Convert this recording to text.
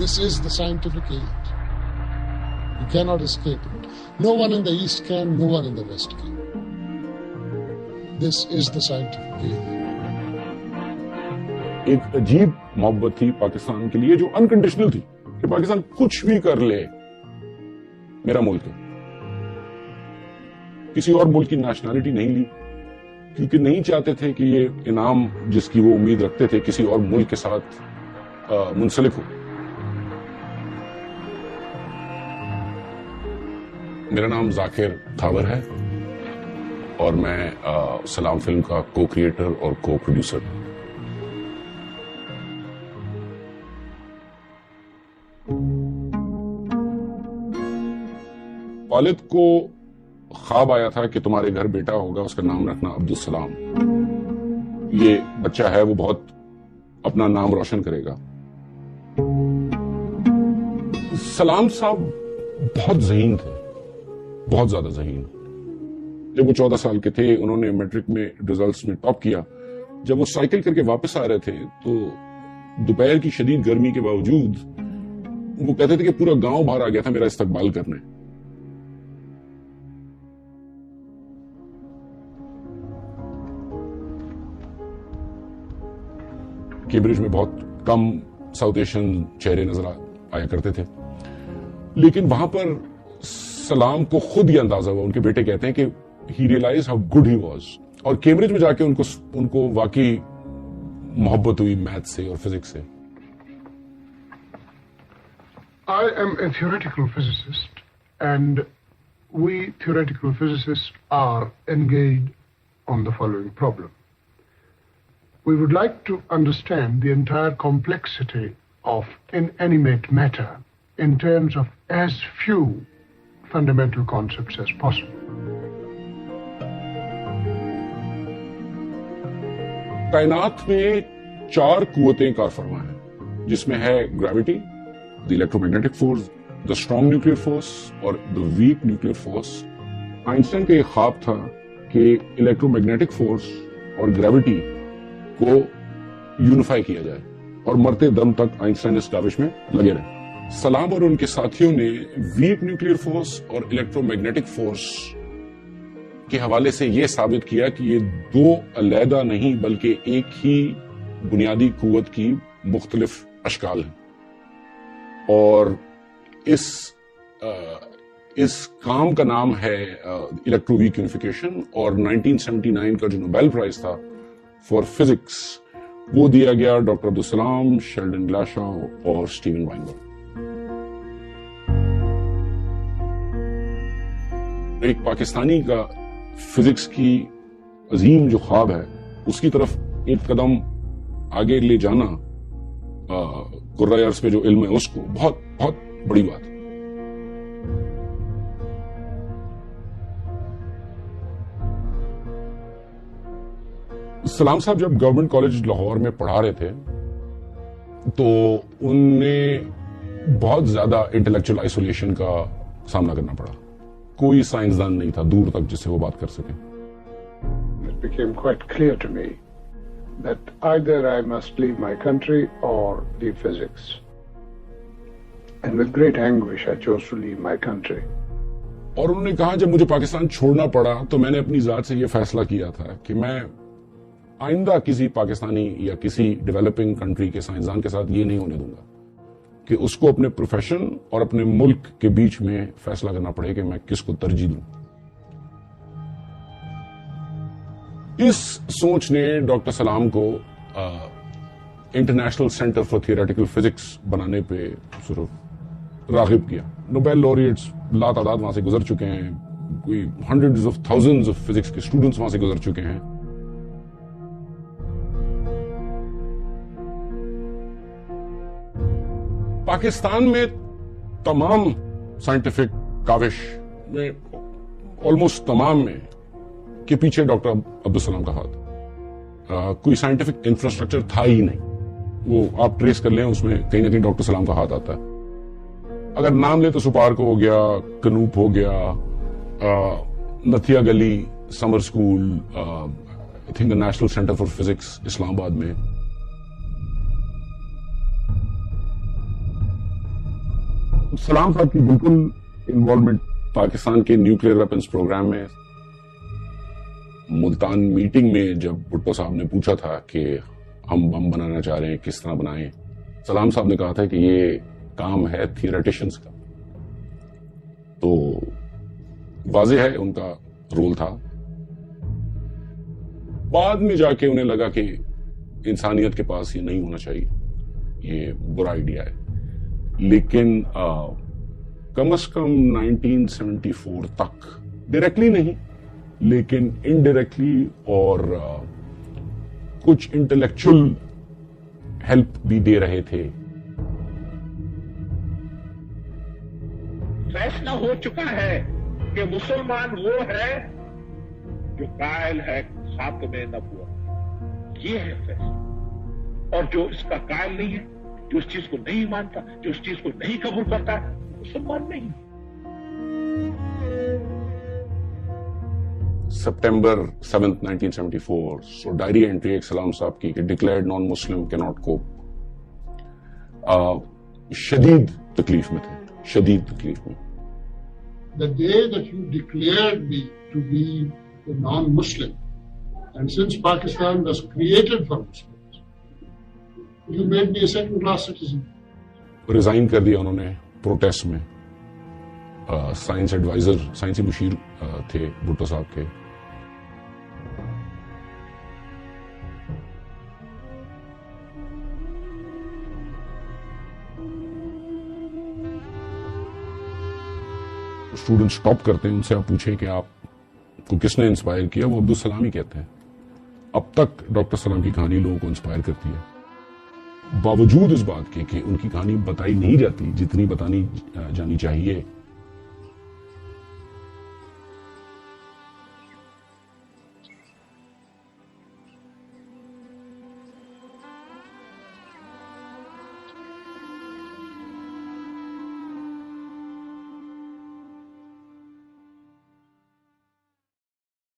This is the scientific age. You cannot escape it. No one in the East can, no one in the West can. This is the scientific age. ایک عجیب محبت تھی پاکستان کے لیے جو unconditional تھی کہ پاکستان کچھ بھی کر لے میرا ملک ہے. کسی اور ملک کی نیشنلٹی نہیں لی کیونکہ نہیں چاہتے تھے کہ یہ انعام جس کی وہ امید رکھتے تھے کسی اور ملک کے ساتھ منسلک ہو. میرا نام ذاکر تھاور ہے اور میں سلام فلم کا کو کریٹر اور کو پروڈیوسر ہوں. والد کو خواب آیا تھا کہ تمہارے گھر بیٹا ہوگا, اس کا نام رکھنا عبدالسلام. یہ بچہ ہے وہ بہت اپنا نام روشن کرے گا. سلام صاحب بہت ذہین تھے, بہت زیادہ ذہین. جب وہ 14 سال کے تھے انہوں نے میٹرک میں ریزلٹس میں ٹاپ کیا. جب وہ سائیکل کر کے واپس آ رہے تھے تو دوپہر کی شدید گرمی کے باوجود وہ کہتے تھے کہ پورا گاؤں باہر آ گیا تھا میرا استقبال کرنے. کیمبرج میں بہت کم ساؤتھ ایشین چہرے نظر آیا کرتے تھے, لیکن وہاں پر سلام کو خود یہ اندازہ ہوا. ان کے بیٹے کہتے ہیں کہ he realize how good he was. اور کیمبرج میں جا کے ان کو واقعی محبت ہوئی میتھ سے اور فزکس سے. I am a theoretical physicist, and we theoretical physicists are engaged on the following problem. We would like to understand the entire complexity of inanimate matter in terms of as few fundamental concepts as possible. کائنات میں 4 قوتیں کار فرما ہیں جس میں ہے gravity, the electromagnetic force, the strong nuclear force اور the weak nuclear force. Einstein کا یہ خواب تھا کہ electromagnetic force اور gravity کو یونیفائی کیا جائے اور مرتے دم تک آئنسٹائن اس کاوش میں لگے رہے. سلام اور ان کے ساتھیوں نے ویک نیوکلیئر فورس اور الیکٹرومیگنیٹک فورس کے حوالے سے یہ ثابت کیا کہ یہ 2 علیحدہ نہیں بلکہ ایک ہی بنیادی قوت کی مختلف اشکال ہیں. اور اس کام کا نام ہے الیکٹرو ویک یونیفیکیشن, اور 1979 کا جو نوبیل پرائز تھا فار فزکس وہ دیا گیا ڈاکٹر عبدالسلام, شیلڈن گلاشا اور اسٹیون وائنبرگ. ایک پاکستانی کا فزکس کی عظیم جو خواب ہے اس کی طرف ایک قدم آگے لے جانا قرۂ ارض پہ جو علم ہے اس کو بہت بہت بڑی بات ہے. سلام صاحب جب گورنمنٹ کالج لاہور میں پڑھا رہے تھے تو ان نے بہت زیادہ انٹلیکچوئل آئسولیشن کا سامنا کرنا پڑا. کوئی سائنسدان نہیں تھا دور تک جس سے وہ بات کر سکیں. It became quite clear to me that either I must leave my country or leave physics. And with great anguish I chose to leave my country. اور انہوں نے کہا جب مجھے پاکستان چھوڑنا پڑا تو میں نے اپنی ذات سے یہ فیصلہ کیا تھا کہ میں آئندہ کسی پاکستانی یا کسی ڈیولپنگ کنٹری کے سائنسدان کے ساتھ یہ نہیں ہونے دوں گا کہ اس کو اپنے پروفیشن اور اپنے ملک کے بیچ میں فیصلہ کرنا پڑے کہ میں کس کو ترجیح دوں. اس سوچ نے ڈاکٹر سلام کو international centre for theoretical physics بنانے پہ صرف راغب کیا. نوبیل laureates لا تعداد وہاں سے گزر چکے ہیں, کوئی hundreds of thousands of physics کے اسٹوڈنٹس وہاں سے گزر چکے ہیں. پاکستان میں تمام سائنٹیفک کاوش میں آلموسٹ تمام میں کے پیچھے ڈاکٹر عبدالسلام کا ہاتھ. کوئی سائنٹیفک انفراسٹرکچر تھا ہی نہیں. وہ آپ ٹریس کر لیں اس میں کہیں نہ کہیں ڈاکٹر سلام کا ہاتھ آتا ہے. اگر نام لے تو سپارک ہو گیا, کنوپ ہو گیا, Nathia Gali summer school, I think national centre for physics Islamabad میں. سلام صاحب کی بالکل انوالومنٹ پاکستان کے نیوکلیئر ویپنز پروگرام میں، ملتان میٹنگ میں جب بھٹو صاحب نے پوچھا تھا کہ ہم بم بنانا چاہ رہے ہیں کس طرح بنائیں، سلام صاحب نے کہا تھا کہ یہ کام ہے تھیوریٹیشنز کا. تو واضح ہے ان کا رول تھا. بعد میں جا کے انہیں لگا کہ انسانیت کے پاس یہ نہیں ہونا چاہیے، یہ برا آئیڈیا ہے. لیکن کم از کم 1974 تک ڈائریکٹلی نہیں لیکن انڈائریکٹلی اور کچھ انٹلیکچوئل ہیلپ بھی دے رہے تھے. فیصلہ ہو چکا ہے کہ مسلمان وہ ہے جو قائل ہے خاتم نبوت، یہ ہے فیصلہ. اور جو اس کا قائل نہیں ہے، جو اس چیز کو نہیں مانتا، جو اس چیز کو نہیں قبول کرتا ہے، مسلمان نہیں. سپٹمبر 7 1974 سو ڈائری انٹری ایک سلام صاحب کی کہ ڈکلیئرڈ نان مسلم کی ناٹ کوپ. شدید تکلیف میں تھے، شدید تکلیف میں. The day that you declared me to be a non-Muslim, and since Pakistan was created for Muslims, you made me a second-class citizen. Resign کر دیا انہوں نے پروٹیسٹ میں. سائنس ایڈوائزر سائنسی مشیر تھے بھٹو صاحب کے. اسٹوڈنٹ اسٹاپ کرتے ہیں، ان سے آپ پوچھیں کہ آپ کو کس نے انسپائر کیا، وہ عبدالسلام ہی کہتے ہیں. اب تک ڈاکٹر سلام کی کہانی لوگوں کو انسپائر کرتی ہے، باوجود اس بات کے کہ ان کی کہانی بتائی نہیں جاتی جتنی بتانی جانی چاہیے.